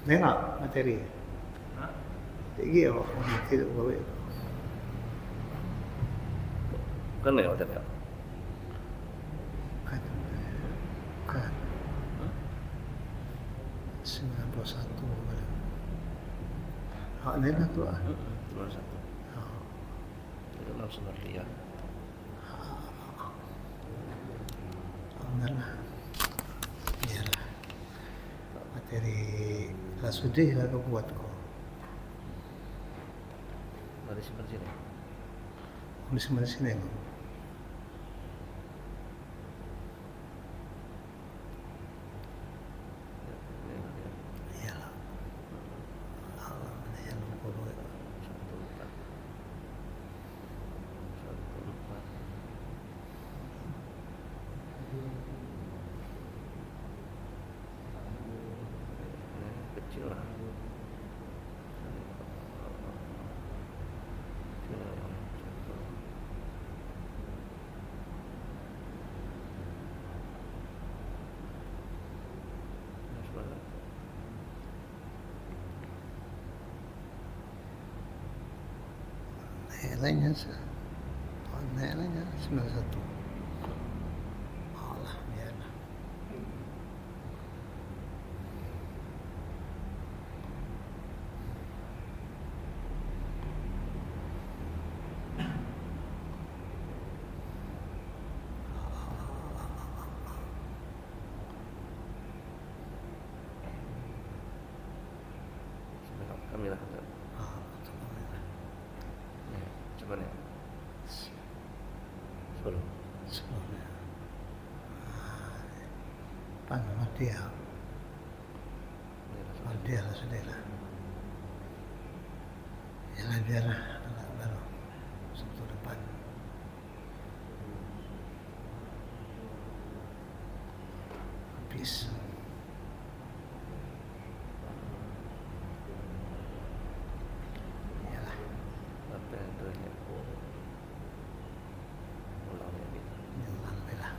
Nengok materi. Hah? Iki yo tidak boleh. Bukan ya hotel ya? Kan. 91 boleh. Hak nena tu ah. 91. Oh. Itu langsung lihat. Benar. Iyalah. Materi Lasudi lah kau buat kau. Dari sini. Tulis mana sini kau? Iyalah. Allah mana yang lupa boleh. 14. Kecil lah. Lainnya sah. Lainnya 91. Allah biarlah. Kami lah. Cuman ya. 10. Sebelumnya. Panama dia. Dia lah sudah lah. Yalah biarlah. Baru Sabtu depan. Habis. Yalah. Apa yang tu ya? Alhamdulillah.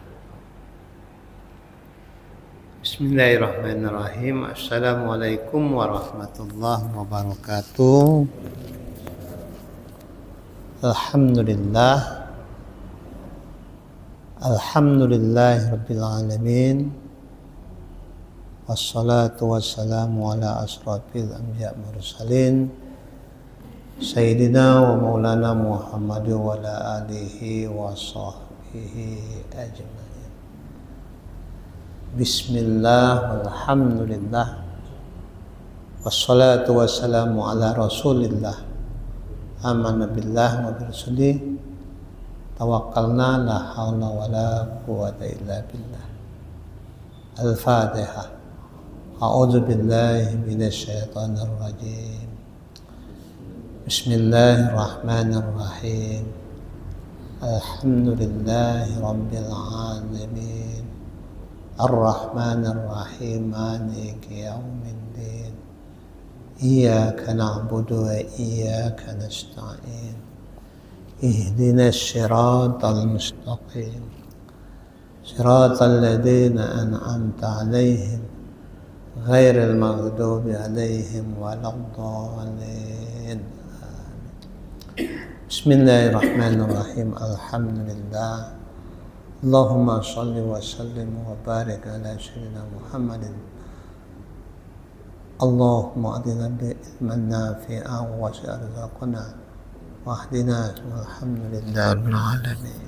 Bismillahirrahmanirrahim. Assalamualaikum warahmatullahi wabarakatuh. Alhamdulillah. Alhamdulillahirabbil alamin. Wassalatu wassalamu ala asrafil anbiya mursalin Sayyidina wa maulana Muhammad wa ala alihi wa sahbihi ajma'in. Bismillah walhamdulillah wassalatu wassalamu ala rasulillah amana billah wa birsulih tawakkalna la hawla wa la quwwata illa billah. Al-Fatihah. A'udzu billahi minasy syaithanir rajim. Bismillahirrahmanirrahim. Alhamdulillahi rabbil alamin. Ar-Rahmanir-Rahim. Maliki yaumiddin. Iyyaka na'budu wa iyyaka nasta'in. Ihdinas siratal mustaqim. Siratal ladzina an'amta 'alaihim ghairil maghdubi 'alaihim waladdallin. Bismillahirrahmanirrahim. Alhamdulillah. Allahumma shalli wa sallim wa barik ala sayyidina Muhammadin. Allahumma adina bi ilman nafi'an wa syarzaqna wa ahdina walhamdulillahi rabbil alamin.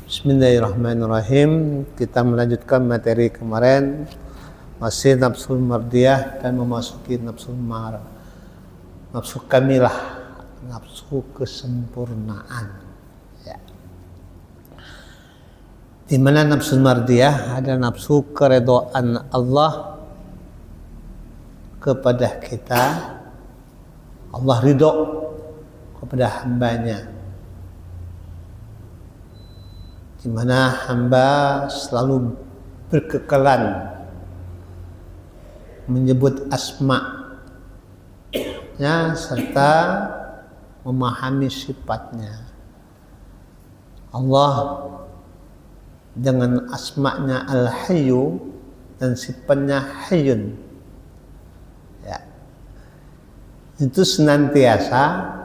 Bismillahirrahmanirrahim. Kita melanjutkan materi kemarin, masih nafsul mardiyah dan memasuki nafsul nafsu kamilah, nafsu kesempurnaan. Ya. Di mana nafsu mardiyah ada nafsu keredoan Allah kepada kita. Allah ridho kepada hambanya, di mana hamba selalu berkekalan menyebut asma-nya serta memahami sifatnya. Allah dengan asma-nya Al-Hayyu dan sifatnya Hayyun, itu senantiasa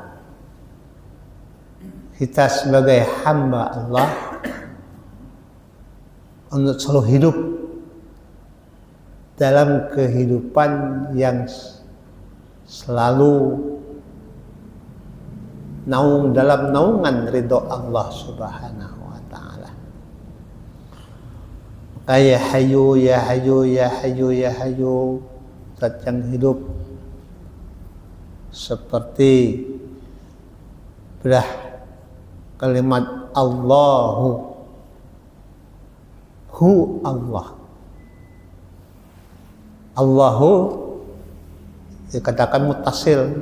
kita sebagai hamba Allah untuk selalu hidup dalam kehidupan yang selalu dalam naungan ridho Allah Subhanahu wa ta'ala. Maka ya Hayyu ya Hayyu ya Hayyu ya Hayyu, Zat yang hidup, seperti belah kalimat Allahu, hu Allah. Allahu dikatakan mutasil,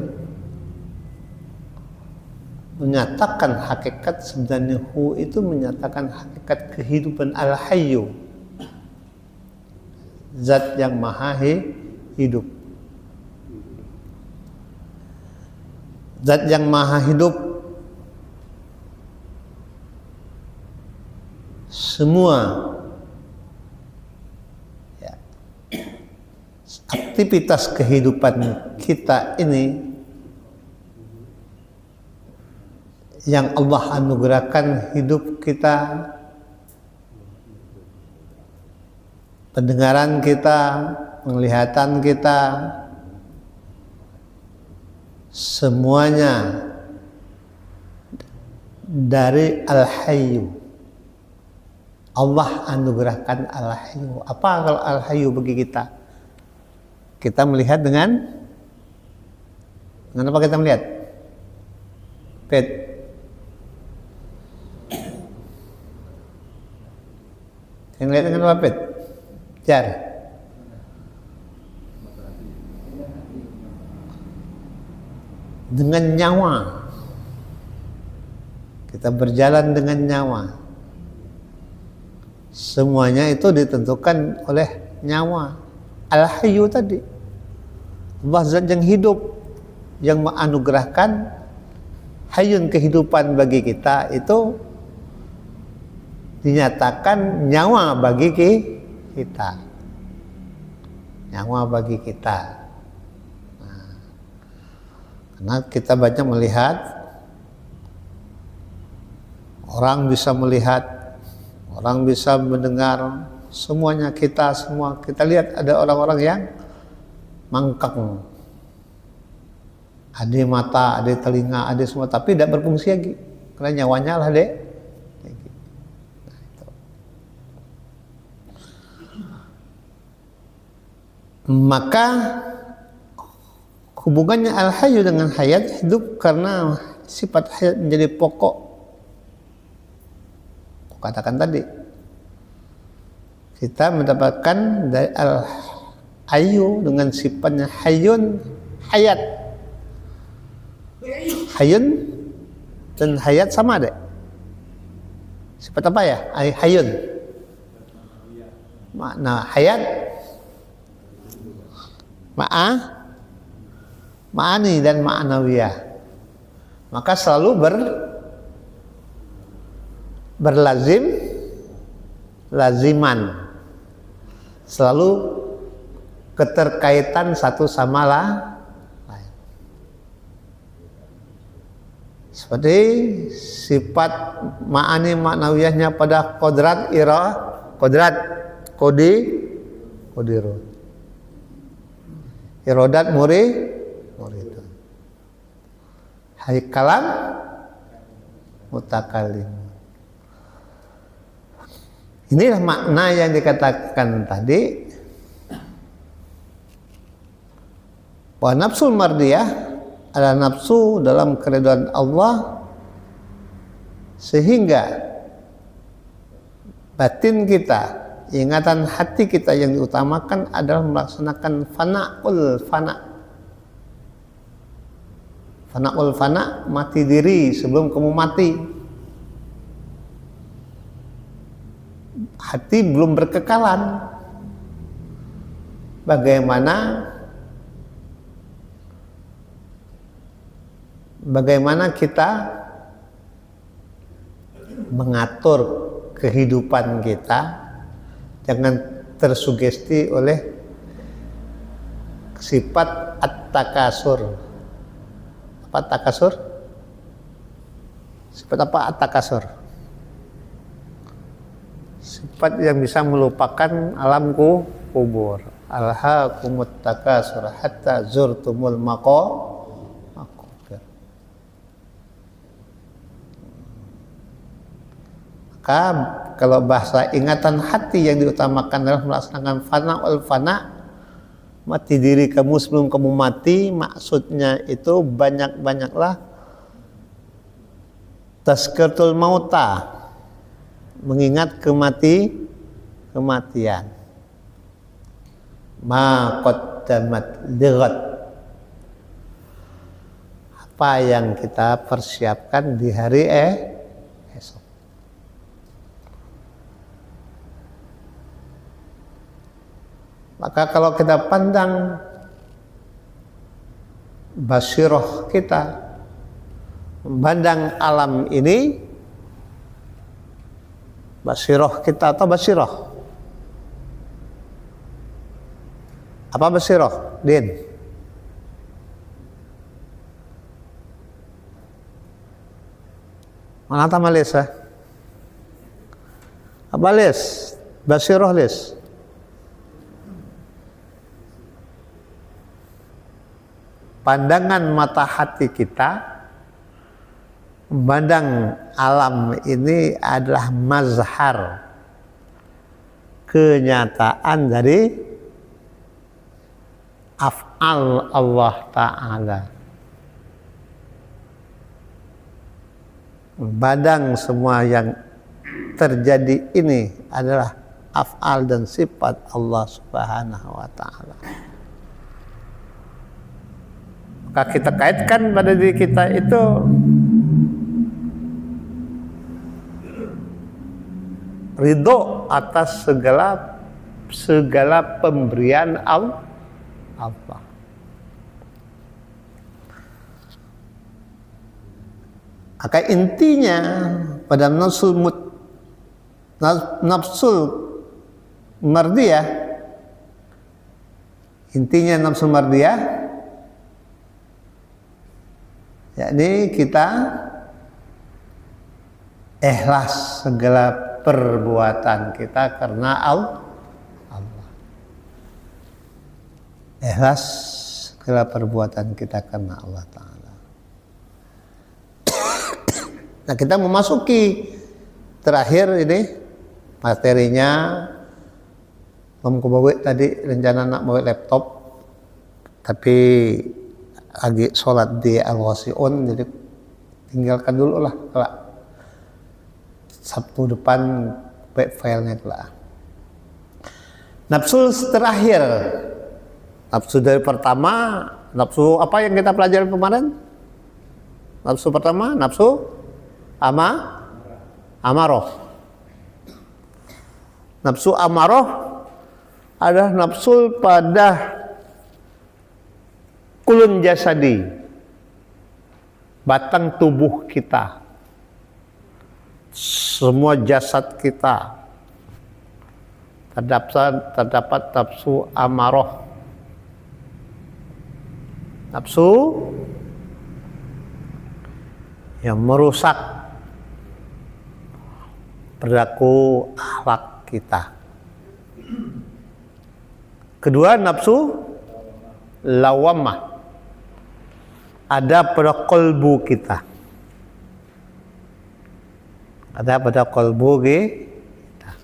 menyatakan hakikat. Sebenarnya hu itu menyatakan hakikat kehidupan al-hayyu, zat yang maha hidup. Zat yang maha hidup, semua ya, aktivitas kehidupan kita ini yang Allah anugerahkan, hidup kita, pendengaran kita, penglihatan kita, semuanya dari Al-Hayyu. Allah anugerahkan Al-Hayyu. Apa kalau Al-Hayyu bagi kita? Kita melihat dengan apa kita melihat? Pet. Yang lihat dengan apa, Pet? Jar. Dengan nyawa. Kita berjalan dengan nyawa. Semuanya itu ditentukan oleh nyawa. Al-Hayyu tadi, Allah zat yang hidup, yang menganugerahkan hayyun, kehidupan bagi kita itu dinyatakan nyawa bagi kita, nyawa bagi kita. Nah, karena kita banyak melihat, orang bisa melihat, orang bisa mendengar, semuanya kita lihat ada orang-orang yang mangkang, ada mata, ada telinga, ada semua, tapi tidak berfungsi lagi karena nyawanya lah dek. Maka hubungannya Al-Hayyu dengan hayat, hidup karena sifat hayat menjadi pokok. Katakan tadi, kita mendapatkan dari Al-Hayyu dengan sifatnya hayyun, hayat. Hayyun dan hayat sama deh. Sifat apa ya? Hayyun. Makna hayat, ma'ani dan ma'nawiyah. Maka selalu laziman, selalu keterkaitan satu sama lain. Seperti sifat ma'ani ma'nawiyahnya pada kodrat kodirun, irodat muridun, hai kalam mutakalim. Inilah makna yang dikatakan tadi, bahwa nafsul mardiyah adalah nafsu dalam keridhaan Allah, sehingga batin kita, ingatan hati kita yang diutamakan adalah melaksanakan fana'ul fana, mati diri sebelum kamu mati. Hati belum berkekalan. Bagaimana kita mengatur kehidupan kita, jangan tersugesti oleh sifat at-takasur, Apa takasur? Sifat apa at-takasur? Sifat yang bisa melupakan alam kubur. Alhaakumut takasur hatta zurtumul maqabir. Maka kalau bahasa ingatan hati yang diutamakan adalah melaksanakan fana wal fana, mati diri kamu sebelum kamu mati, maksudnya itu banyak-banyaklah tazkiratul mauta, mengingat kematian. Ma qaddamat lighat, apa yang kita persiapkan di hari esok. Maka kalau kita pandang basiroh kita, memandang alam ini, basiroh kita atau basiroh? Apa basiroh, Din? Mana tamalis ya? Apa lis? Basiroh lis? Pandangan mata hati kita memandang alam ini adalah mazhar kenyataan dari af'al Allah Ta'ala. Memandang semua yang terjadi ini adalah af'al dan sifat Allah Subhanahu wa Ta'ala. Maka kita kaitkan pada diri kita itu ridho atas segala pemberian Allah. Maka intinya pada nafsul mardiyah, intinya nafsul mardiyah yakni kita ikhlas segala perbuatan kita karena Allah. Ikhlas segala perbuatan kita karena Allah Ta'ala. Nah, kita memasuki terakhir ini materinya. Kamu bawa tadi rencana nak bawa laptop, tapi lagi sholat di Al-Wasi'un, jadi tinggalkan dulu lah kelak. Sabtu depan filenya kelak. Nafsu terakhir, nafsu dari pertama, nafsu apa yang kita pelajari kemarin? Nafsu pertama, nafsu amaroh. Nafsu amaroh adalah nafsu pada kulun jasadi, batang tubuh kita, semua jasad kita terdapat nafsu amaroh, nafsu yang merusak perilaku akhlak kita. Kedua, nafsu lawamah, ada pada kolbu kita, ada pada kolbu kita.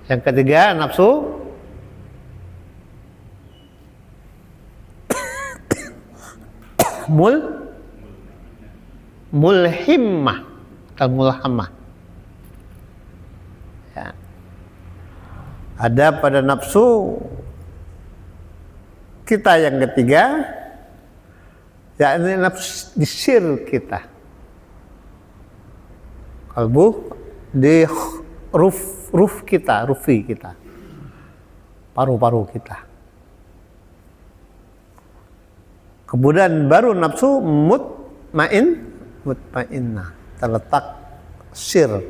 Yang ketiga, nafsu mulhimmah atau mulhamah. Ya. Ada pada nafsu kita yang ketiga, yakni nafsu di sir kita, kalbu di ruf kita, rufi kita, paru-paru kita. Kemudian baru nafsu mutmainnah, terletak sir.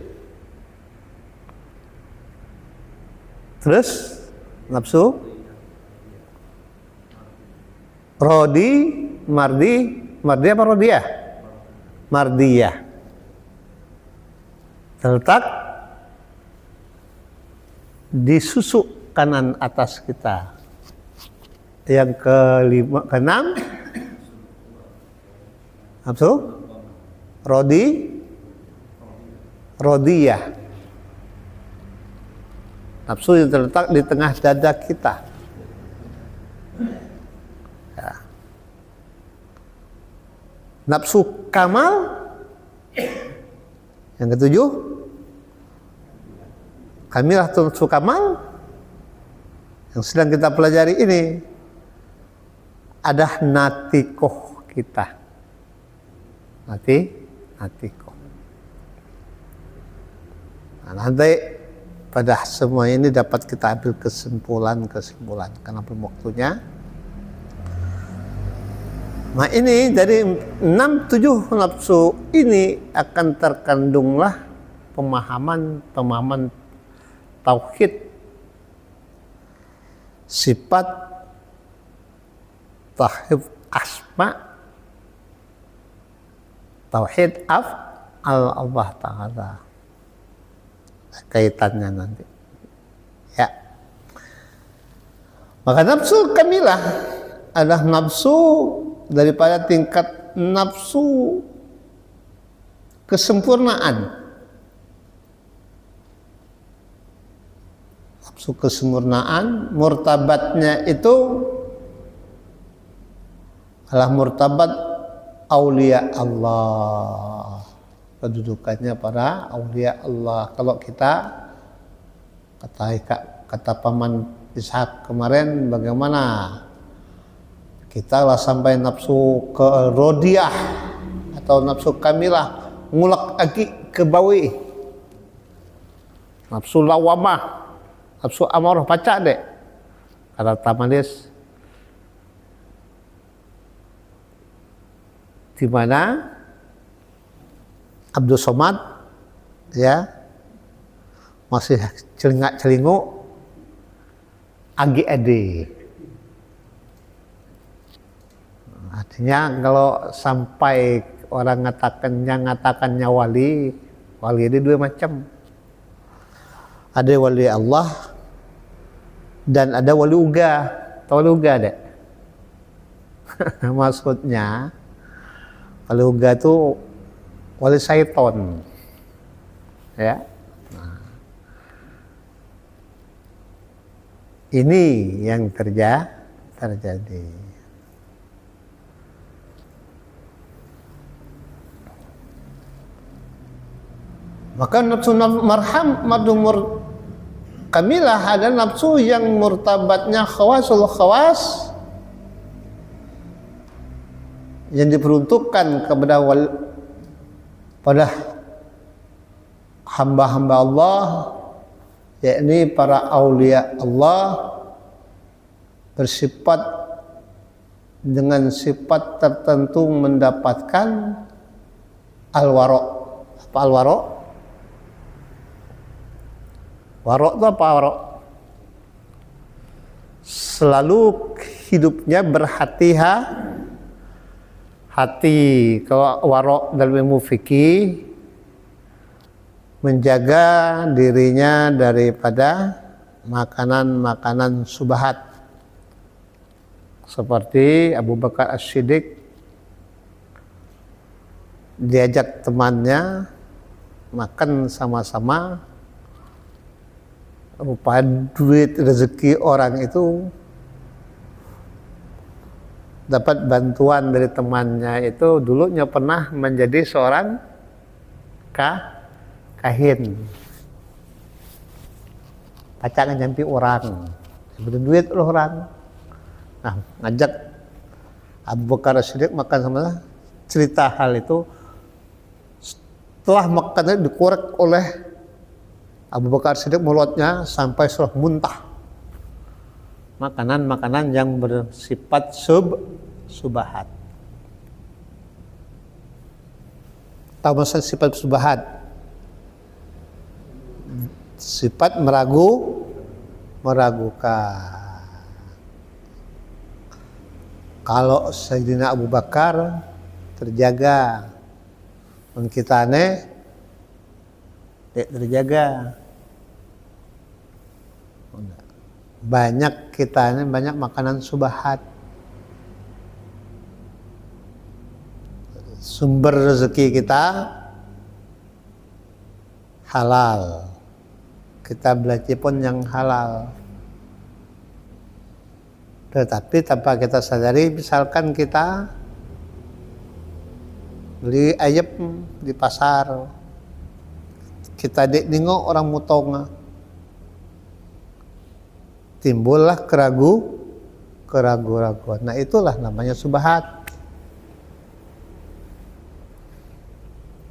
Terus nafsu rodi mardi apa rodiyah? Mardiyah. Terletak di susuk kanan atas kita. Yang keenam, nafsu rodiyah. Nafsu yang terletak di tengah dada kita. Ya. Nafsu kamal yang ketujuh, kamilah nafsu kamal yang sedang kita pelajari ini ada natikoh kita. Natikoh. Nah, nanti pada semua ini dapat kita ambil kesimpulan karena belum waktunya. Nah ini dari 6-7 nafsu ini akan terkandunglah pemahaman tauhid, sifat, tauhid asma, tauhid Allah Ta'ala. Kaitannya nanti. Ya. Maka nafsu kamilah adalah nafsu daripada tingkat nafsu kesempurnaan. Nafsu kesempurnaan, murtabatnya itu adalah murtabat aulia Allah. Kedudukannya para aulia Allah. Kalau kita kata Paman Ishak kemarin, bagaimana kita lah sampai nafsu ke rodiyah atau nafsu kamilah ngulak lagi ke bawi, nafsu lawamah, nafsu amarah pacak dek kata Tamadis, di mana Abdul Somad ya masih celingak-celinguk agi ade. Artinya kalau sampai orang ngatakannya wali ini dua macam. Ada wali Allah dan ada wali uga. Tahu wali uga dek? Maksudnya wali uga itu wali syaiton. Ya. Nah. Ini yang terjadi. Maka nafsu madumur kamilah ada nafsu yang murtabatnya khawasul khawas yang diperuntukkan kepada pada hamba-hamba Allah, yakni para aulia Allah, bersifat dengan sifat tertentu mendapatkan al-wara'. Apa al-wara'? Wara' itu apa wara'? Selalu hidupnya hati. Kalau wara' dalam ilmu fikih menjaga dirinya daripada makanan-makanan subahat. Seperti Abu Bakar As-Siddiq diajak temannya makan sama-sama, rupa duit rezeki orang itu dapat bantuan dari temannya itu dulunya pernah menjadi seorang kahin, pacaran nyampi orang, seperti duit loh orang. Nah, ngajak Abu Bakar As-Siddiq makan sama cerita hal itu. Setelah makannya dikorek oleh Abu Bakar As-Siddiq mulutnya sampai sudah muntah. Makanan-makanan yang bersifat subahat. Tahu maksud sifat subahat? Sifat meragukan. Kalau Sayyidina Abu Bakar terjaga, kita tidak terjaga. Banyak kita ini banyak makanan subhat. Sumber rezeki kita halal. Kita belajar pun yang halal. Tetapi tanpa kita sadari, misalkan kita beli ayam di pasar, kita nengok orang mutong, timbullah keraguan. Nah itulah namanya subhat.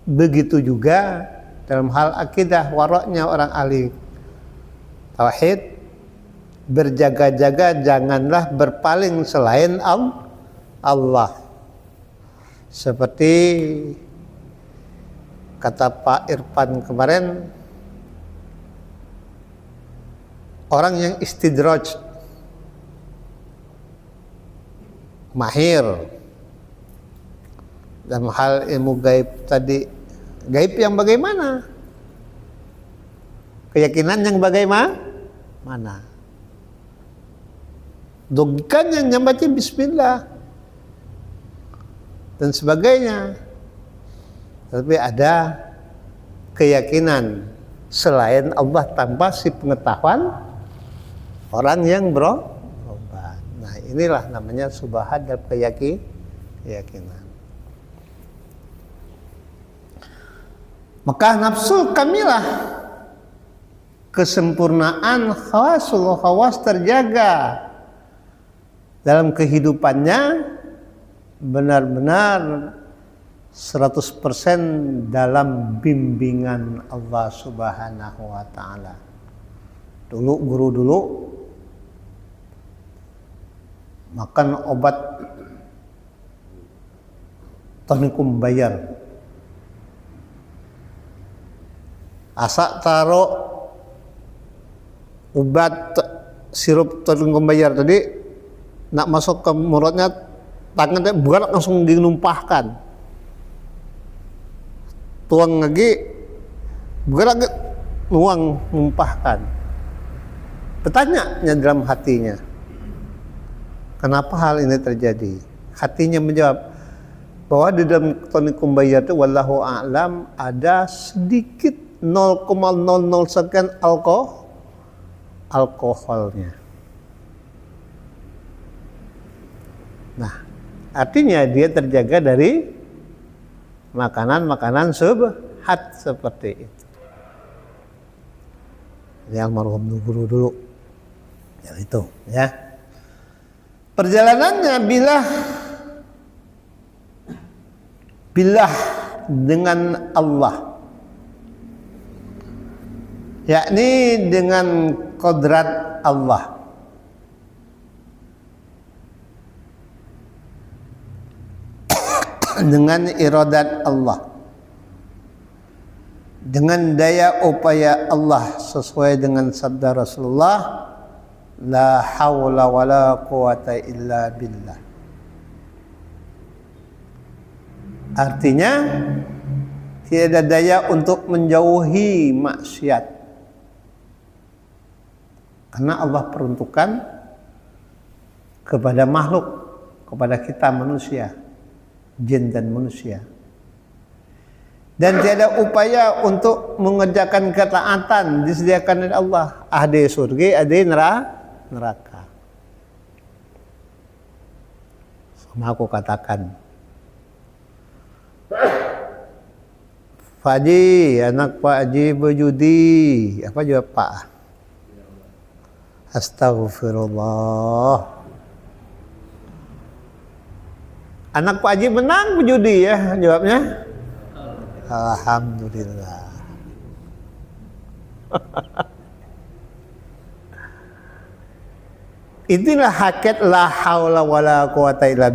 Begitu juga dalam hal akidah, waroknya orang ahli tauhid, berjaga-jaga janganlah berpaling selain Allah. Seperti kata Pak Irfan kemarin, orang yang istidraj, mahir dalam hal ilmu gaib tadi. Gaib yang bagaimana? Keyakinan yang bagaimana? Logikanya yang baca bismillah dan sebagainya. Tapi ada keyakinan selain Allah tanpa si pengetahuan orang yang berobat. Nah inilah namanya subhat dan keyakinan. Maka nafsu kamilah, kesempurnaan khawas terjaga dalam kehidupannya, benar-benar 100% dalam bimbingan Allah Subhanahu wa ta'ala. Guru dulu makan obat tonikum bayar, asa taruh obat sirup tonikum bayar tadi nak masuk ke mulutnya, tangannya bukan langsung dinumpahkan, tuang lagi bukan lagi numpahkan. Bertanya dalam hatinya, kenapa hal ini terjadi? Hatinya menjawab bahwa di dalam tonikum bayar itu wallahu a'lam ada sedikit 0,00 sekian alkoholnya. Nah, artinya dia terjaga dari makanan-makanan subhat seperti itu. Yang almarhum guru dulu, ya itu, ya. Perjalanannya bilah dengan Allah, yakni dengan kodrat Allah. Dengan iradat Allah, dengan daya upaya Allah, sesuai dengan sabda Rasulullah, la haula wala quwata illa billah. Artinya tidak ada daya untuk menjauhi maksiat, karena Allah peruntukan kepada makhluk, kepada kita manusia, jin dan manusia. Dan tiada upaya untuk mengerjakan ketaatan disediakan oleh Allah. Ada surga, ada neraka. Sama aku katakan, Pak Haji, anak Pak Haji berjudi. Apa jawab Pak? Astagfirullah. Anak Pak Haji menang berjudi ya, jawabnya alhamdulillah. Inilah hakikat la haula wala quwata illa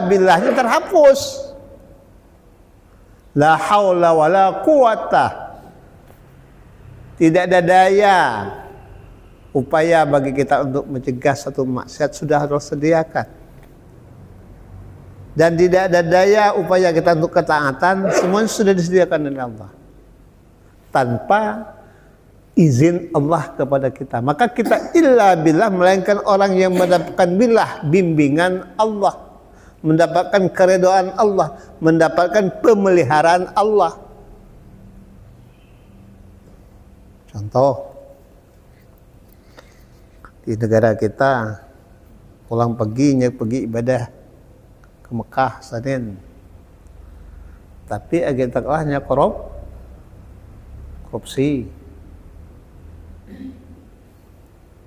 billahnya terhapus. La haula wala quwata, tidak ada daya upaya bagi kita untuk mencegah satu maksiat, sudah harus sediakan. dan tidak ada daya upaya kita untuk ketaatan, semuanya sudah disediakan oleh Allah tanpa izin Allah kepada kita. Maka kita illa billah, melainkan orang yang mendapatkan billah, bimbingan Allah, mendapatkan keridhaan Allah, mendapatkan pemeliharaan Allah. Contoh, di negara kita pulang pergi ibadah ke Mekah Senin, tapi agenda dakwahnya korupsi.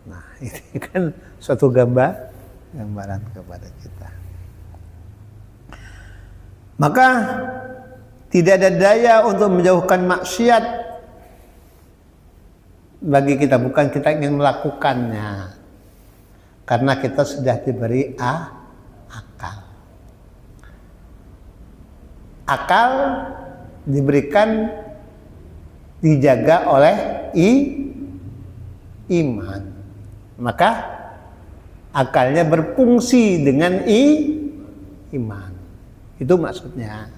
Nah, ini kan suatu gambaran kepada kita. Maka tidak ada daya untuk menjauhkan maksiat bagi kita, bukan kita ingin melakukannya, karena kita sudah diberi akal. Akal diberikan, dijaga oleh iman. Maka akalnya berfungsi dengan iman. Itu maksudnya.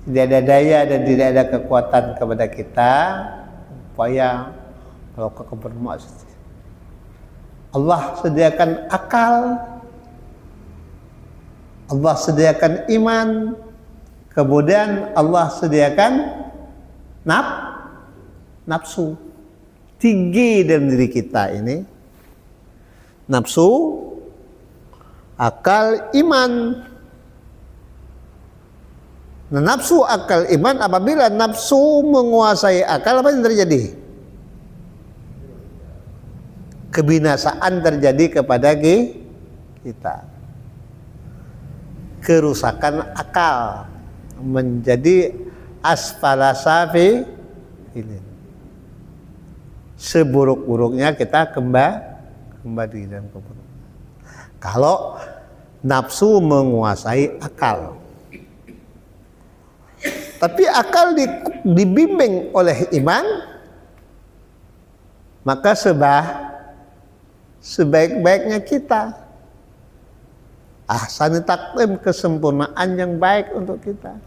Tidak ada daya dan tidak ada kekuatan kepada kita upaya melakukan bermaksiat. Allah sediakan akal, Allah sediakan iman, kemudian Allah sediakan nafsu. Tinggi dalam diri kita ini nafsu, akal, iman. Nah, nafsu, akal, iman, apabila nafsu menguasai akal, apa yang terjadi? Kebinasaan terjadi kepada kita. Kerusakan akal menjadi asfala safilin. Seburuk-buruknya kita kembali dalam keburukan. Kalau nafsu menguasai akal. Tapi akal dibimbing oleh iman, maka sebaik-baiknya kita. Ahsani taqwim, kesempurnaan yang baik untuk kita.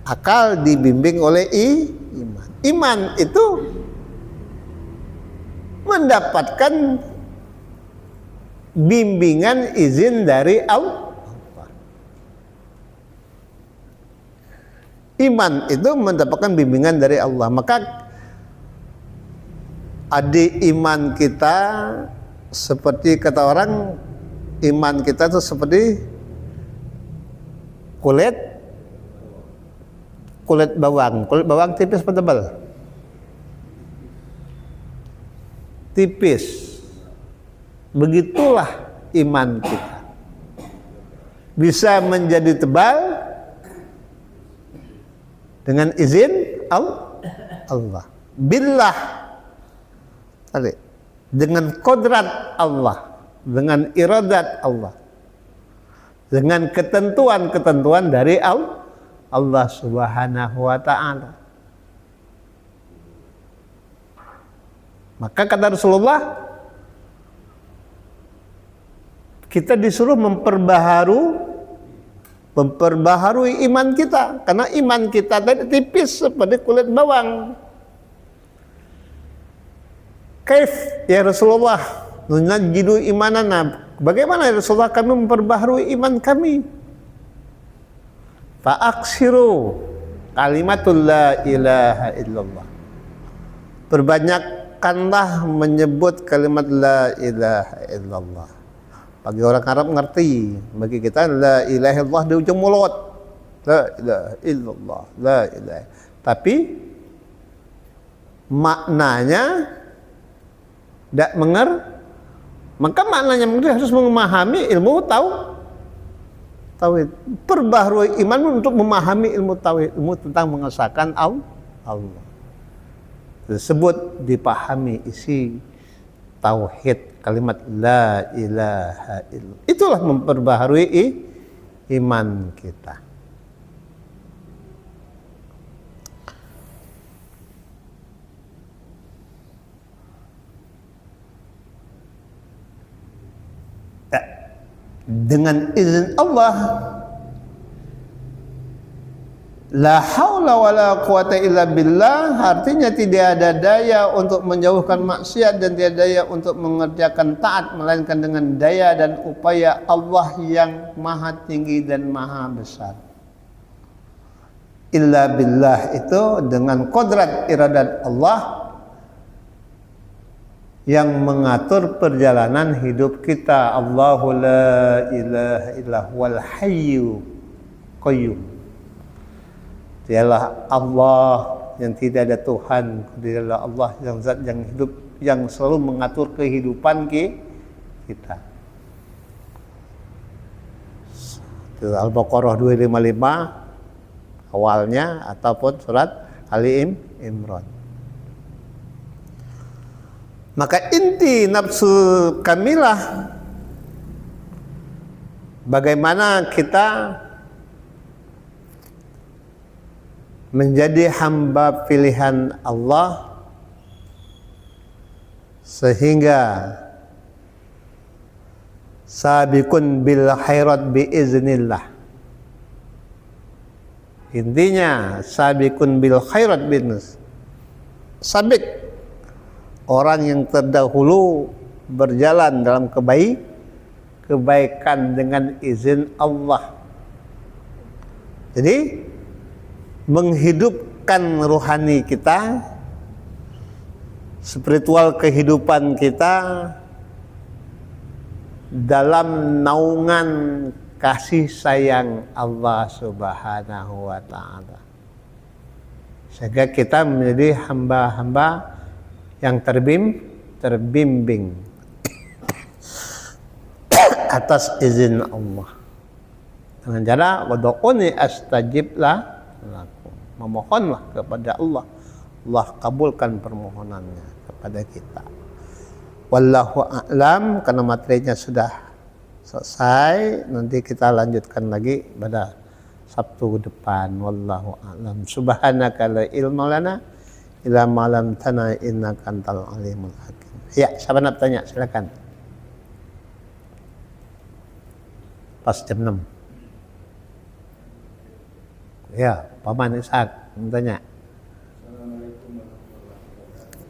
Akal dibimbing oleh iman. Iman itu mendapatkan bimbingan izin dari Allah. Iman itu mendapatkan bimbingan dari Allah. Maka adik iman kita, seperti kata orang, iman kita itu seperti kulit bawang. Kulit bawang tipis atau tebal? Tipis. Begitulah iman kita. Bisa menjadi tebal dengan izin Allah. Billah. Dengan kodrat Allah, dengan iradat Allah, dengan ketentuan-ketentuan dari Allah Subhanahu wa ta'ala. Maka kata Rasulullah, kita disuruh memperbaharui iman kita, karena iman kita tadi tipis seperti kulit bawang. Kaif ya Rasulullah nunajjidu imanana, bagaimana ya Rasulullah kami memperbaharui iman kami? Fa'aksiru kalimatul la ilaha illallah, perbanyakkanlah menyebut kalimat la ilaha illallah. Bagi orang Arab ngerti, bagi kita la ilaha illallah di ujung mulut, la ilaha illallah, la ilaha. Tapi maknanya tidak maka maknanya harus memahami ilmu tauhid. Perbaharui iman untuk memahami ilmu tauhid, ilmu tentang mengesahkan Allah. Tersebut dipahami isi tauhid, kalimat la ilaha illallah. Itulah memperbaharui iman kita. dengan izin Allah. La haula wala quwata illa billah, artinya tidak ada daya untuk menjauhkan maksiat dan tidak ada daya untuk mengerjakan taat, melainkan dengan daya dan upaya Allah yang maha tinggi dan maha besar. Illa billah itu dengan kodrat iradat Allah yang mengatur perjalanan hidup kita. Allahu la ilaha illa huwal hayyu qayyum. Dialah Allah yang tidak ada Tuhan, dialah Allah yang zat yang hidup, yang selalu mengatur kehidupan kita. Al-Baqarah 255 awalnya, ataupun surat Ali Imran. Maka inti nafsu kamilah, bagaimana kita menjadi hamba pilihan Allah sehingga sabiqun bil khairat biiznillah. Intinya sabiqun bil khairat biiznillah. Sabiq, orang yang terdahulu berjalan dalam kebaikan dengan izin Allah. Jadi menghidupkan rohani kita, spiritual kehidupan kita dalam naungan kasih sayang Allah Subhanahu wa ta'ala, sehingga kita menjadi hamba-hamba yang terbimbing atas izin Allah dengan cara wadu'uni astajib lakum, memohonlah kepada Allah, Allah kabulkan permohonannya kepada kita. Wallahu a'lam, karena materinya sudah selesai, nanti kita lanjutkan lagi pada Sabtu depan. Wallahu a'lam. Subhanaka la ilma lana illa ma 'allamtana innaka antal alimul hakim. Ya, siapa nak tanya? Silakan. Pas jam 6. Ya, Paman Ishak tanya.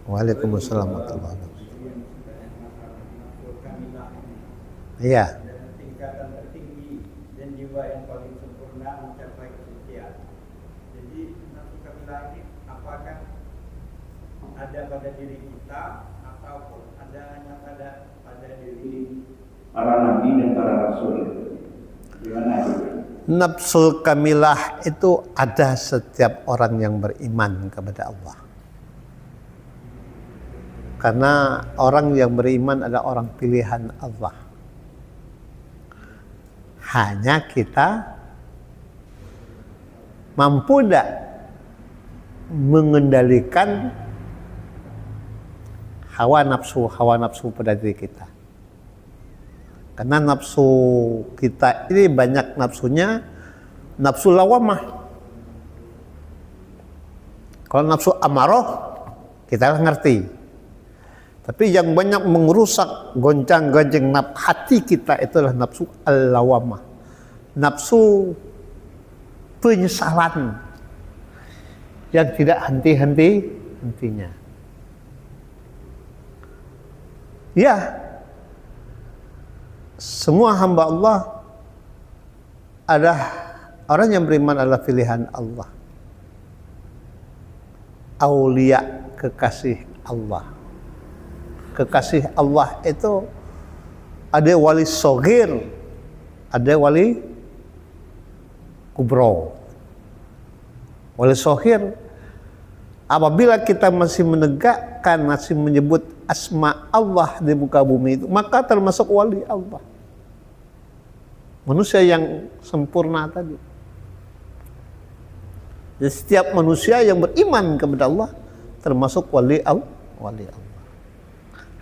Waalaikumsalam warahmatullahi wabarakatuh. Iya. Tingkatan tertinggi dan jiwa yang paling sempurna mencapai kesucian. Jadi nafsu kamilah ini apakah ada pada diri kita ataupun ada hanya pada diri para nabi dan para rasul? Gimana itu? Nafsul kamilah itu ada setiap orang yang beriman kepada Allah. Karena orang yang beriman adalah orang pilihan Allah. Hanya kita mampu tidak mengendalikan hawa nafsu pada diri kita. Karena nafsu kita ini banyak nafsunya, nafsu lawamah. Kalau nafsu amarah kita ngerti. Tapi yang banyak merusak goncang-goncang hati kita itulah nafsu al-lawamah. Nafsu penyesalan yang tidak henti-hentinya. Ya, semua hamba Allah adalah orang yang beriman adalah pilihan Allah. Aulia, kekasih Allah. Kekasih Allah itu ada wali sogir, ada wali kubro. Wali sogir, apabila kita masih menegakkan, masih menyebut asma Allah di muka bumi itu, maka termasuk wali Allah. Manusia yang sempurna tadi. Jadi setiap manusia yang beriman kepada Allah termasuk wali Allah.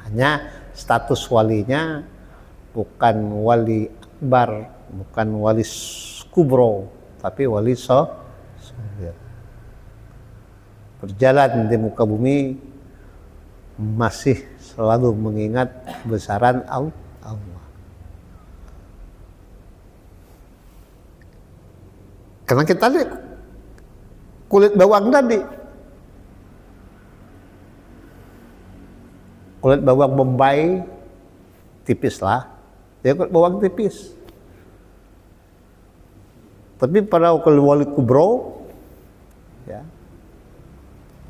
Hanya status walinya bukan wali akbar, bukan wali kubro, tapi wali sogir. Berjalan di muka bumi masih selalu mengingat kebesaran Allah. Karena kita lihat kulit bawang tadi, kulit bawang Bombay tipis lah, ya kulit bawang tipis. Tapi pada wali kubro, ya,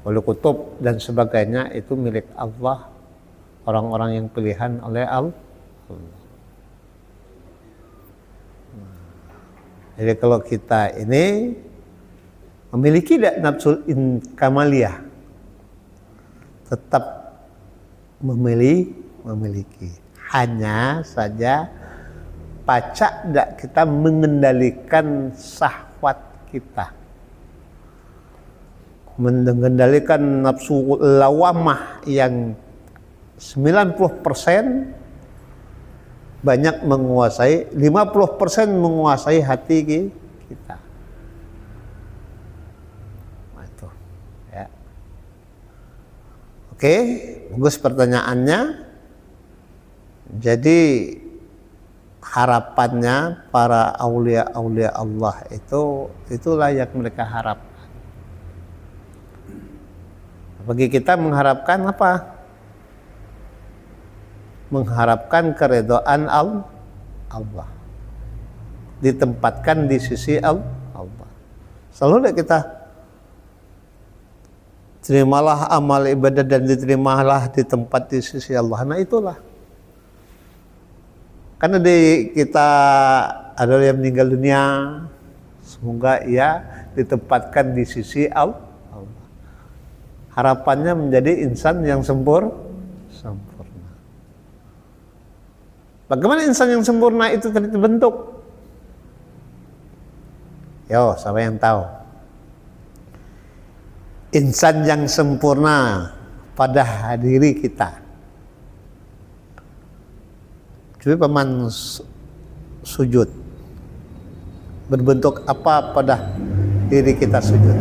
wali kutub dan sebagainya itu milik Allah, orang-orang yang pilihan oleh Allah. Jadi kalau kita ini memiliki nafsul kamaliyah, tetap memiliki. Hanya saja pacak tidak kita mengendalikan syahwat kita, mengendalikan nafsu lawamah yang 90% banyak menguasai, 50% menguasai hati kita. Nah, itu ya. Oke, bagus pertanyaannya. Jadi harapannya para aulia-aulia Allah itulah yang mereka harapkan. Bagi kita mengharapkan apa? Mengharapkan keridhaan Allah, ditempatkan di sisi Allah. Selalu kita terimalah amal ibadah dan diterimalah di tempat di sisi Allah. Nah itulah. Karena di kita ada yang meninggal dunia, semoga ia ditempatkan di sisi Allah. Harapannya menjadi insan yang sempurna. Bagaimana insan yang sempurna itu terbentuk? Yo, siapa yang tahu? Insan yang sempurna pada diri kita. Coba paman sujud. Berbentuk apa pada diri kita sujud?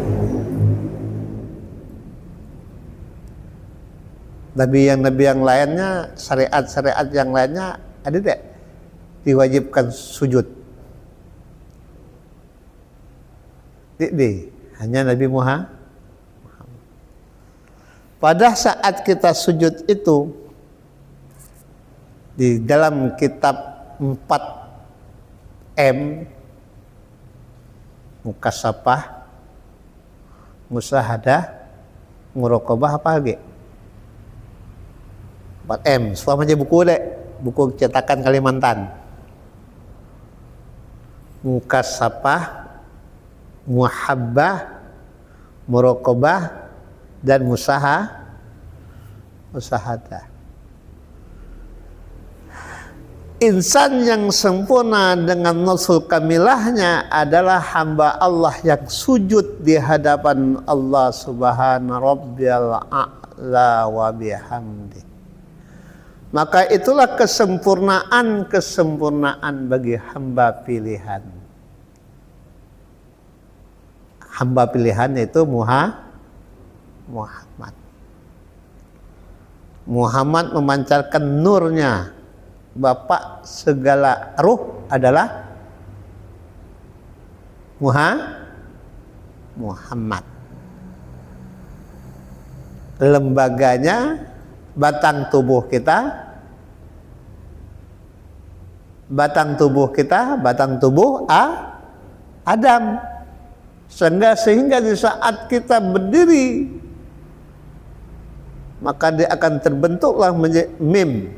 Nabi yang lainnya, syariat yang lainnya ada tidak diwajibkan sujud? Hanya Nabi Muhammad. Pada saat kita sujud itu, di dalam kitab 4M, mukasafah, musahadah, muraqabah, apa lagi? 4M, semua aja buku deh, buku cetakan Kalimantan. Mukasafah, muhabbah, muraqabah, dan musahadah. Insan yang sempurna dengan nafsul kamilahnya adalah hamba Allah yang sujud di hadapan Allah subhana rabbiyal a'la wa bihamdi. Maka itulah kesempurnaan bagi hamba pilihan. Hamba pilihan itu Muhammad. Muhammad memancarkan nurnya. Bapak segala ruh adalah Muhammad. Lembaganya batang tubuh Adam. Sehingga di saat kita berdiri, maka dia akan terbentuklah menjadi mim.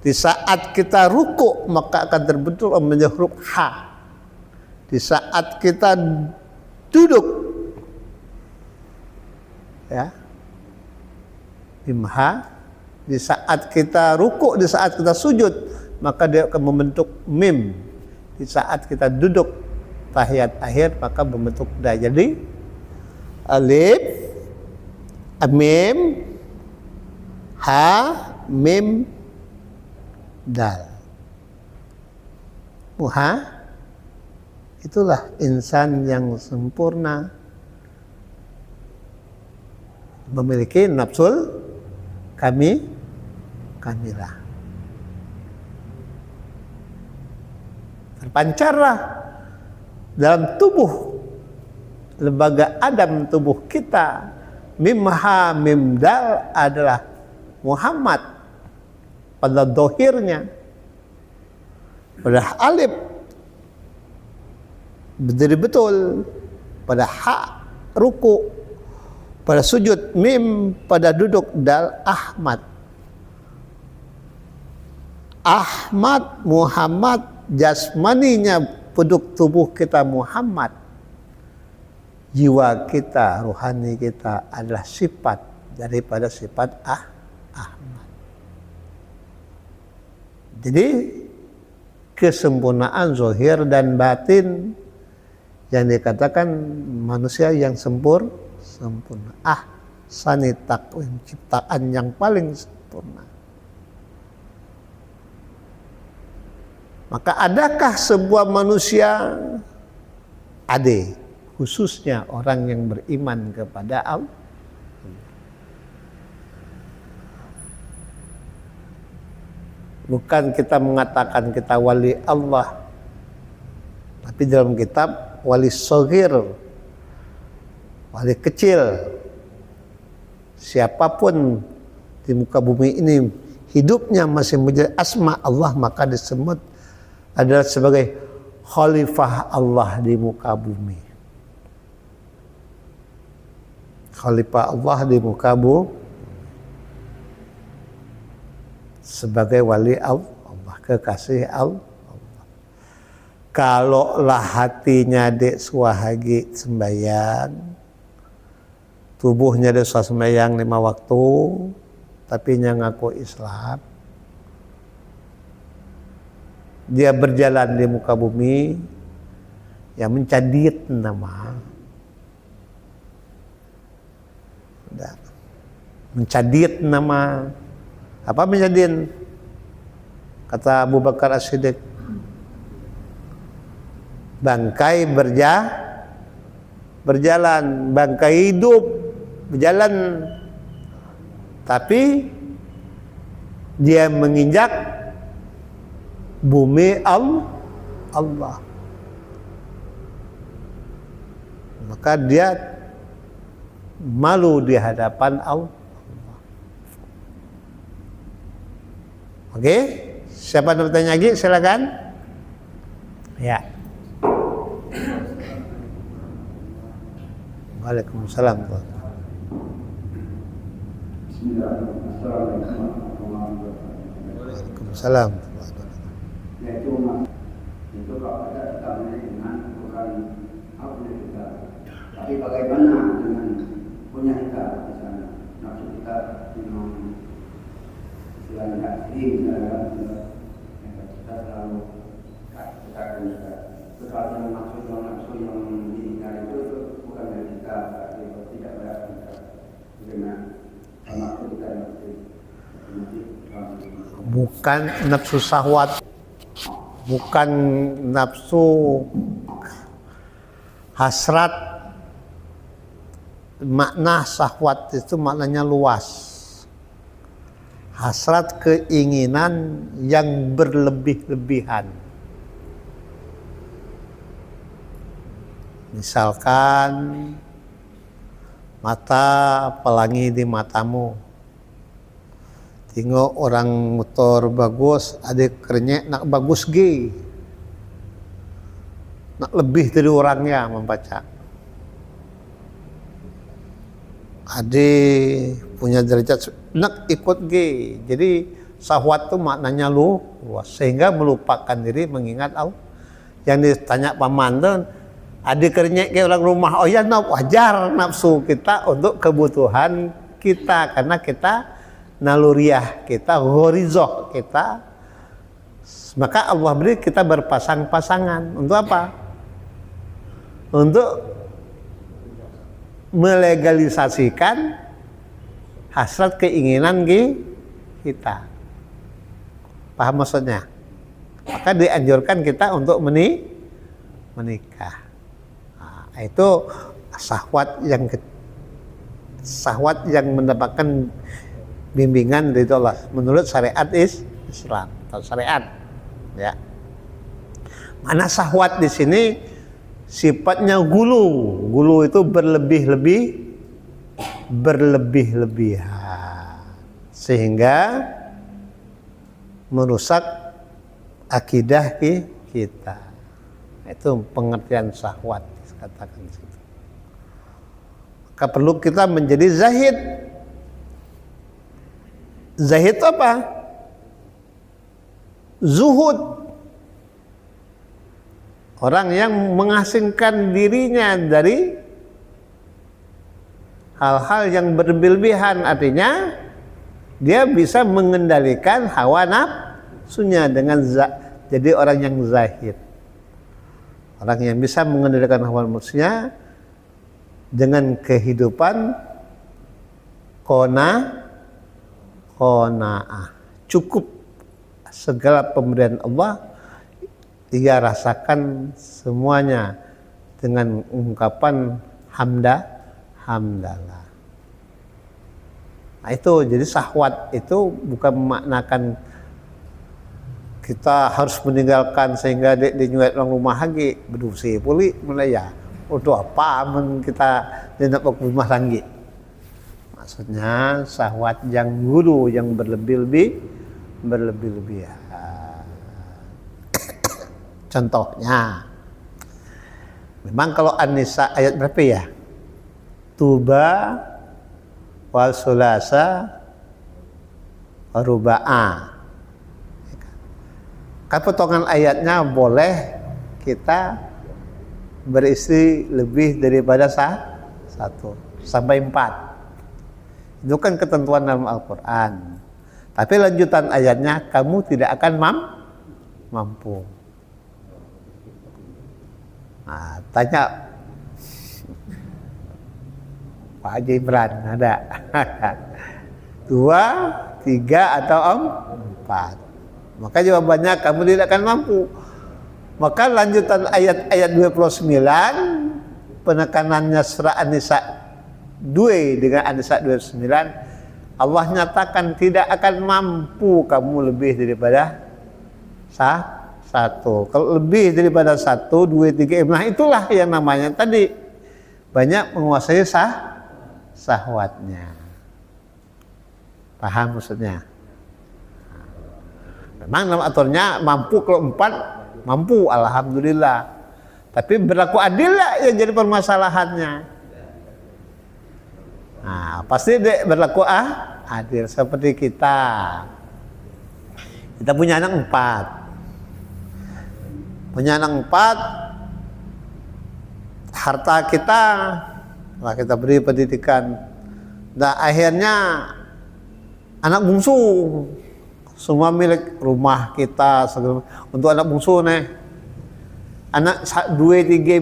Di saat kita ruku, maka akan terbentuk menjadi huruf H. Di saat kita duduk, ya, mim H. Di saat kita ruku, di saat kita sujud, maka dia akan membentuk mim. Di saat kita duduk tahiyat akhir, maka membentuk da. Jadi alif, mim, ha, mim, dal. Itulah insan yang sempurna, memiliki nafsul kamilah. Terpancarlah dalam tubuh lembaga Adam, tubuh kita, mim ha mim dal adalah Muhammad pada dohirnya, pada alif berdiri betul, pada ha ruku, pada sujud mim, pada duduk dal Ahmad. Ahmad, Muhammad, jasmaninya penduduk tubuh kita Muhammad, jiwa kita, rohani kita adalah sifat daripada sifat Ahmad. Jadi kesempurnaan zahir dan batin yang dikatakan manusia yang sempurna. Ahsani taqwim, ciptaan yang paling sempurna. Maka adakah sebuah manusia, khususnya orang yang beriman kepada Allah, bukan kita mengatakan kita wali Allah, tapi dalam kitab wali shogir, wali kecil, siapapun di muka bumi ini hidupnya masih menjadi asma Allah, maka disebut adalah sebagai khalifah Allah di muka bumi. Khalifah Allah di muka bumi sebagai wali Allah, kekasih Allah. Kalaulah hatinya dek suahagi sembahyang, tubuhnya dek sembahyang 5 waktu, tapi nya ngaku Islam, dia berjalan di muka bumi, ya mencadit nama, mencadit nama. Apa mencadit? Kata Abu Bakar As-Siddiq, bangkai berjalan, bangkai hidup berjalan, tapi dia menginjak bumi Allah, maka dia malu di hadapan Allah. Oke, siapa yang bertanya lagi? Silakan. Ya. Waalaikumsalam. Waalaikumsalam. Yaitu itu kalau ada kita dengan bukan apa kita, tapi bagaimana dengan punya kita di sana, nafsu kita memang istilahnya kita selalu katakan kita nafsu yang diingat itu bukan dari kita, tapi tidak ada dengan nafsu kita bukan nafsu syahwat, bukan nafsu hasrat. Makna syahwat itu maknanya luas. Hasrat, keinginan yang berlebih-lebihan. Misalkan mata pelangi di matamu, tengok orang motor bagus, adik kerenyek nak bagus ge, nak lebih dari orangnya membaca. Adik punya derajat nak ikut ge. Jadi syahwat itu maknanya luas, sehingga melupakan diri mengingat Allah. Yang ditanya paman tuh, adik kerenyek ke orang rumah, oh ya wajar nafsu kita untuk kebutuhan kita, karena kita naluriah kita, ghorizoh kita, maka Allah beri kita berpasang-pasangan. Untuk apa? Untuk melegalisasikan hasrat keinginan kita. Paham maksudnya? Maka dianjurkan kita untuk menikah. Nah, itu syahwat yang mendapatkan bimbingan dari Allah menurut syariat Islam atau syariat. Ya. Mana syahwat di sini sifatnya gulu itu berlebih-lebihan sehingga merusak akidah kita. Itu pengertian syahwat, katakan di situ. Maka perlu kita menjadi zahid. Zahid apa? Zuhud. Orang yang mengasingkan dirinya dari hal-hal yang berlebihan, artinya dia bisa mengendalikan hawa nafsunya dengan jadi orang yang zahid. Orang yang bisa mengendalikan hawa nafsunya dengan kehidupan qanaah. Cukup segala pemberian Allah dia rasakan semuanya dengan ungkapan hamdalah. Nah itu, jadi syahwat itu bukan memaknakan kita harus meninggalkan sehingga di nyuat orang rumah lagi berusi pulih mulai ya. Untuk apa kita tidak ke rumah lagi? Maksudnya syahwat yang gulu, yang berlebih-lebihan. Contohnya, memang kalau An-Nisa ayat berapa ya? Tuba wal sulasa ruba'a. Kan potongan ayatnya boleh kita beristri lebih daripada satu sampai 4. Itu kan ketentuan dalam Al-Quran. Tapi lanjutan ayatnya kamu tidak akan mampu. Nah, tanya Pak Haji Imran ada 2, 3 atau 4. Maka jawabannya kamu tidak akan mampu. Maka lanjutan ayat 29 penekanannya surah An-Nisa 2 dengan An-Nisa 29 Allah nyatakan tidak akan mampu kamu lebih daripada 1. Kalau lebih daripada 1, 2, 3, nah itulah yang namanya tadi banyak menguasai syahwatnya. Paham maksudnya? Memang dalam aturannya mampu, kalau 4 mampu, alhamdulillah. Tapi berlaku adil lah yang jadi permasalahannya. Nah, pasti berlaku adil seperti kita. Kita punya anak 4. Punya anak 4, harta kita lah kita beri pendidikan. Dan akhirnya anak bungsu semua milik rumah kita untuk anak bungsu nih. Anak 1, 2, 3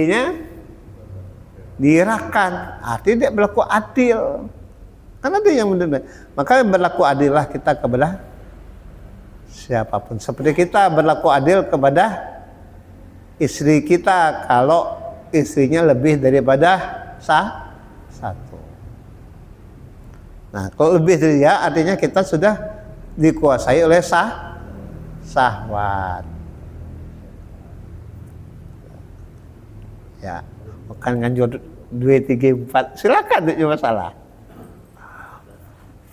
nya diirahkan. Tidak berlaku adil. Kan ada yang benar. Maka berlaku adillah kita kepada siapapun. Seperti kita berlaku adil kepada istri kita kalau istrinya lebih daripada 1. Nah, kalau lebih dari dia artinya kita sudah dikuasai oleh syahwat. Ya, bukan nganjur 2, 3, 4. Silakan, tidak masalah.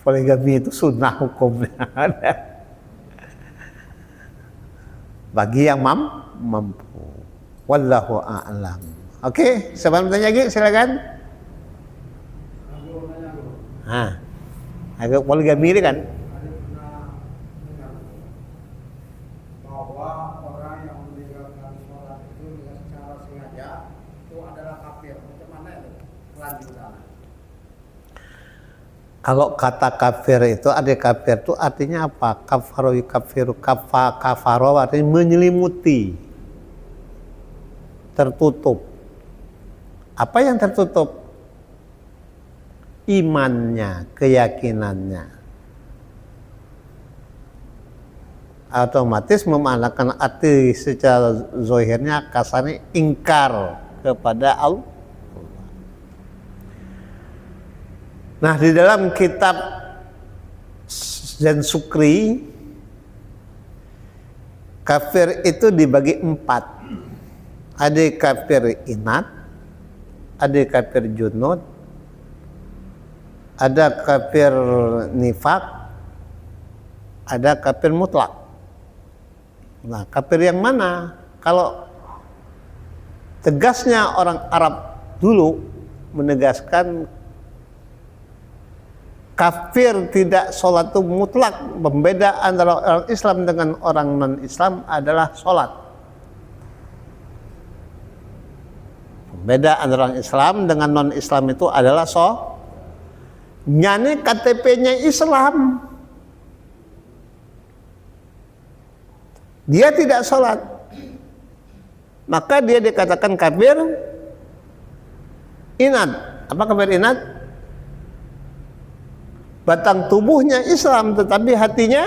Poligami itu sunnah hukumnya. Bagi yang mampu. Wallahu a'lam. Oke, sebelum tanya lagi silakan. Agak poligami ini kan? Bahwa orang yang meninggalkan sholat itu dengan secara sengaja itu adalah kafir. Macam mana itu lanjutannya? Kalau kata kafir itu, ada kafir itu artinya apa? Kafaro artinya menyelimuti, tertutup. Apa yang tertutup? Imannya, keyakinannya. Otomatis memaknakan arti secara zahirnya kasarnya ingkar kepada Allah. Nah, di dalam kitab Zen Sukri, kafir itu dibagi 4. Ada kafir inat, ada kafir junud, ada kafir nifak, ada kafir mutlak. Nah, kafir yang mana? Kalau tegasnya orang Arab dulu menegaskan kafir tidak sholat itu mutlak. Pembeda antara orang Islam dengan orang non-Islam adalah sholat. Pembeda antara orang Islam dengan non-Islam itu adalah nyane KTP-nya Islam. Dia tidak sholat, maka dia dikatakan kafir inat. Apa kafir inat? Batang tubuhnya Islam tetapi hatinya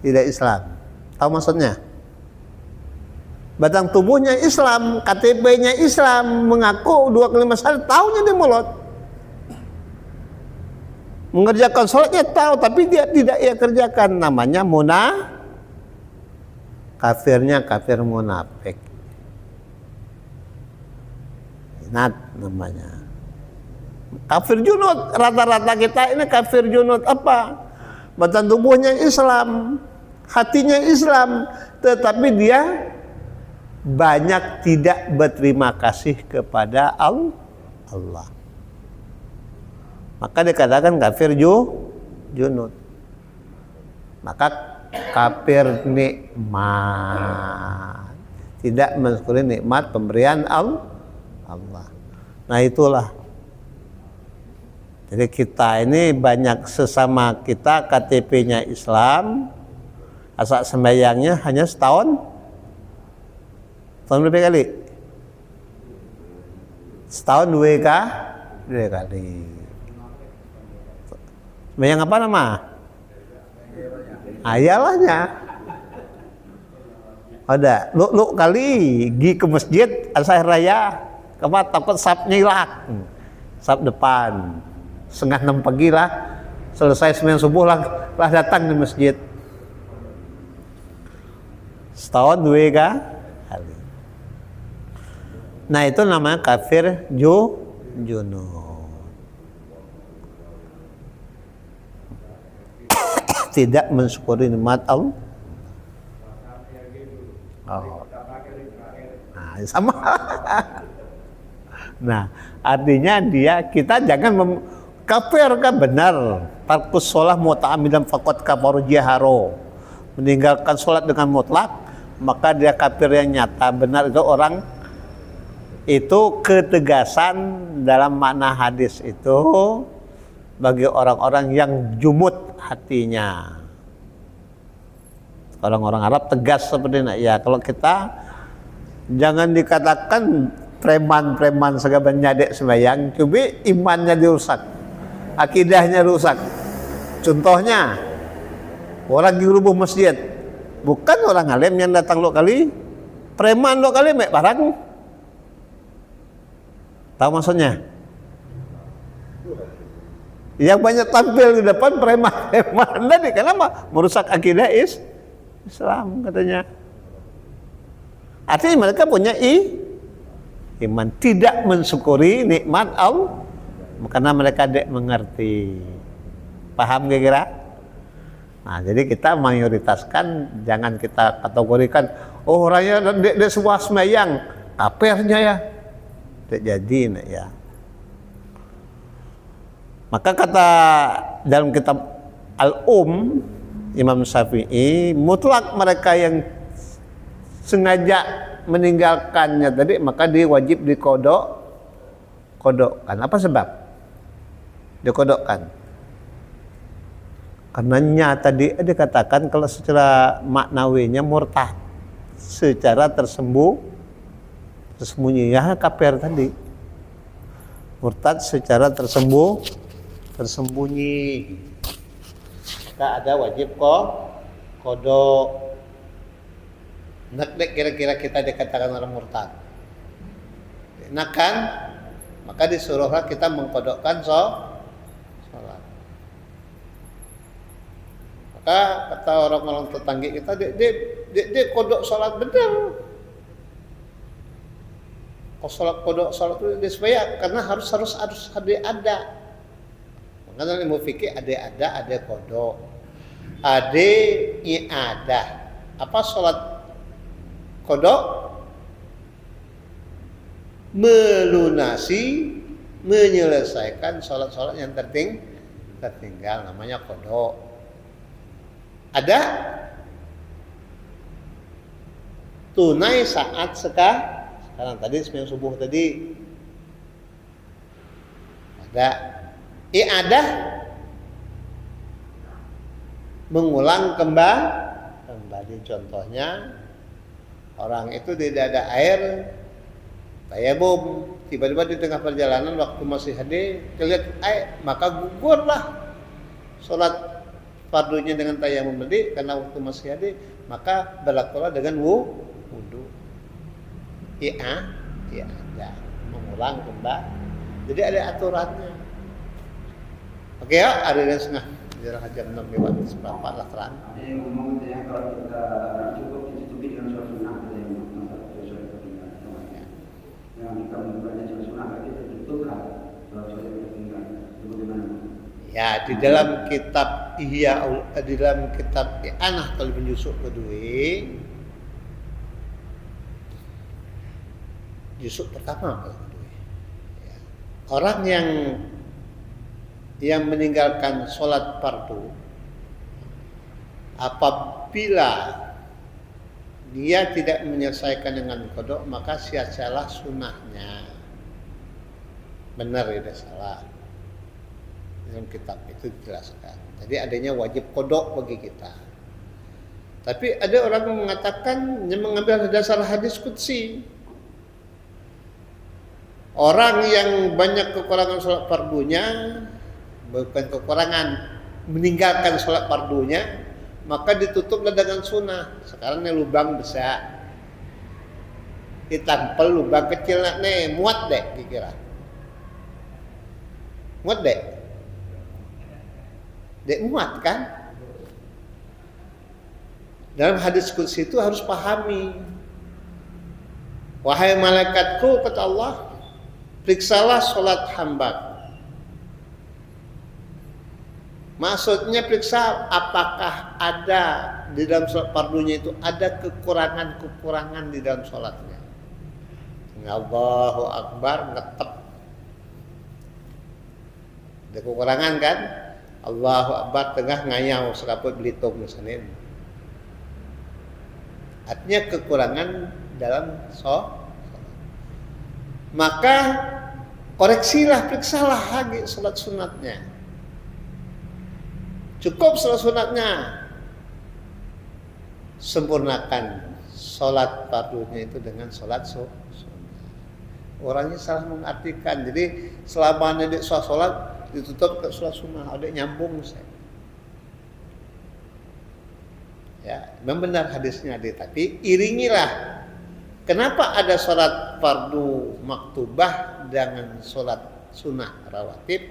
tidak Islam. Tahu maksudnya? Batang tubuhnya Islam, KTP-nya Islam, mengaku 2 kalimat syahadat, tahunya di mulut. Mengerjakan sholatnya tahu, tapi dia tidak ia kerjakan. Namanya kafirnya kafir munafik. Inat namanya. Kafir junud, rata-rata kita ini kafir junud apa? Batang tubuhnya Islam, hatinya Islam, tetapi dia banyak tidak berterima kasih kepada Allah. Maka dikatakan kafir junud. Maka kafir nikmat, tidak mensyukuri nikmat pemberian Allah. Nah itulah. Jadi kita ini banyak sesama kita KTP-nya Islam, asal sembahyangnya hanya setahun. Tahun berapa kali? Setahun 2 kali. Sembahyang apa nama? Ayalahnya. Ada, lu kali gi ke masjid asal raya, kamu takut sapnya hilang. Sap depan. 5:30 pagi lah, selesai sembahyang subuh lah datang di masjid. Setahun 2 kali. Nah itu namanya kafir junud. Tidak mensyukuri nikmat Allah. Oh. Nah, sama. Nah, artinya kita jangan kafir kan benar. Tarkus sholah muta'amidan faqad kafaru jaharo. Meninggalkan sholat dengan mutlak, maka dia kafir yang nyata. Benar itu orang itu ketegasan dalam makna hadis itu bagi orang-orang yang jumud hatinya. Orang-orang Arab tegas seperti ini. Ya, kalau kita jangan dikatakan preman-preman segala nyadek sembahyang, tapi imannya dirusak, akidahnya rusak. Contohnya orang di rubuh masjid, bukan orang alim yang datang lo kali, preman lo kali mek barang. Tahu maksudnya? Yang banyak tampil di depan preman-preman tadi kenapa? Merusak akidah Islam katanya. Artinya mereka punya iman, tidak mensyukuri nikmat Allah karena mereka tidak mengerti. Paham kira-kira? Nah, jadi kita mayoritaskan, jangan kita kategorikan orangnya dia semua sembahyang, kafirnya ya. Tidak jadi ya. Maka kata dalam kitab Imam Syafi'i, mutlak mereka yang sengaja meninggalkannya tadi, maka dia wajib dikodokkan. Apa sebab dikodokkan? Karenanya tadi dikatakan kalau secara maknawinya murtad, secara tersembunyi ya kafir tadi. Murtad secara tersembunyi. Maka ada wajib kodok. Nak kira-kira kita dikatakan orang murtad. Nah kan, maka disuruhlah kita mengkodokkan sholat. Maka kata orang-orang tetangga kita, dia kodok sholat benar. Sholat kodok, sholat itu supaya karena harus ada. Makanya ilmu fikih ada kodok, ada i'adah. Apa sholat kodok? Melunasi, menyelesaikan sholat-sholat yang tertinggal, namanya kodok. Ada tunai saat sekarang tadi sembahyang subuh tadi ada i'adah mengulang kembali contohnya orang itu tidak ada air tayamum tiba-tiba di tengah perjalanan waktu masih ada kelihatan air maka gugurlah sholat fardunya dengan tayamum tadi karena waktu masih ada maka berlakulah dengan wudu. Ada mengulang kembali. Jadi ada aturannya. Oke ya, ada yang setengah. Jarang jam 6 lewat seperempat lah terang. Ada yang ngomong itu ya kalau kita cukup ditutupi dengan sholat sunnah ada yang sholat ketinggalan. Yang kita membuatnya sholat sunnah berarti tertutuplah sholat ketinggalan. Itu bagaimana? Ya di dalam kitab di dalam kitab I'anah kalau menyusuk kedua. Jusuk pertama kalau kedua. Ya. Orang yang meninggalkan sholat fardu apabila dia tidak menyelesaikan dengan kodok maka sia-sialah sunnahnya. Benar tidak salah. Dalam kitab itu dijelaskan. Jadi adanya wajib kodok bagi kita. Tapi ada orang yang mengatakan yang mengambil dasar hadis qudsi. Orang yang banyak kekurangan sholat fardunya, bukan kekurangan, meninggalkan sholat fardunya, maka ditutuplah dengan sunnah. Sekarang ini lubang besar, ditampel lubang kecil nih, muat deh kira. Muat deh, muat kan? Dalam hadis qudsi itu harus pahami. Wahai malaikatku, kata Allah, periksalah sholat hamba. Maksudnya periksa apakah ada di dalam sholat fardunya itu ada kekurangan di dalam sholatnya. Allahu Akbar ngetep. Ada kekurangan kan? Allahu Akbar tengah ngayau seraput Belitung misalnya. Artinya kekurangan dalam sholat. Maka koreksilah, periksalah lagi sholat sunatnya. Cukup sholat sunatnya, sempurnakan sholat fardunya itu dengan sholat sunnah. Orangnya salah mengartikan. Jadi selama ada sholat ditutup ke sholat sunnah, ada nyambung saya. Ya, memang benar hadisnya ada, tapi iringilah. Kenapa ada sholat fardu maktubah dengan sholat sunnah rawatib,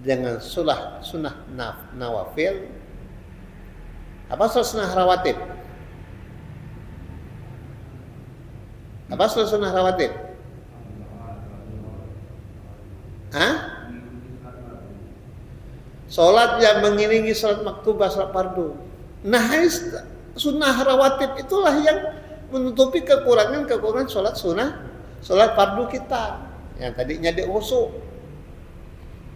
dengan sunnah nawafil? Apa sholat sunnah rawatib? Apa sholat sunnah rawatib? Hah? Sholat yang mengiringi sholat maktubah, sholat fardu. Nah, sunnah rawatib itulah yang menutupi kekurangan sholat sunnah, sholat fardu kita yang tadinya diusuk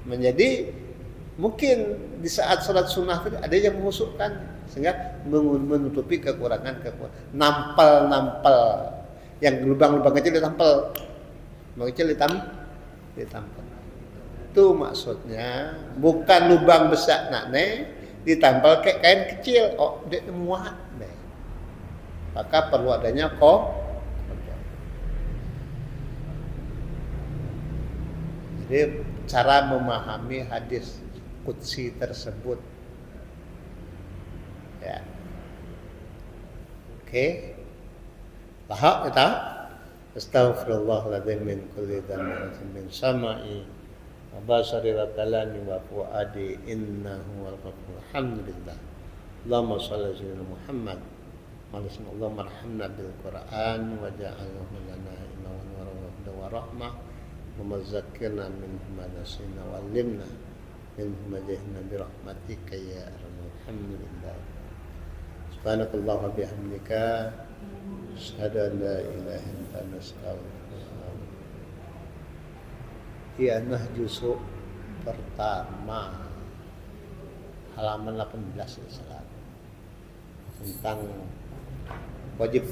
menjadi mungkin di saat sholat sunnah ada yang mengusukkan sehingga menutupi kekurangan nampal yang lubang kecil ditampal, lubang kecil ditampal. Itu maksudnya bukan lubang besar ditampal kayak kain kecil, dia muat deh. Maka perlu adanya Jadi cara memahami hadis qudsi tersebut. Ya. Oke. Lahak kita. Astaghfirullahaladzim min kulli dhanbin min sama'i wa basari wa kalami wa fuadi innahu wal ghafur. Alhamdulillah. Allahumma shalli ala sayyidina Muhammad. Allahumma arhamna bil Qur'an wa ja'alhu lana imaman wa rahmatan. hudan wa rahmah wa mazakkirna minhu ma nasina wa 'allimna minhu ma jahilna bi rahmatika ya arhamar alhamdulillah. Subhanakallah wa bihamdika asyhadu an la ilaha illa anta astaghfiruka. Ya, Nahjus pertama halaman 18 ya, tentang wajib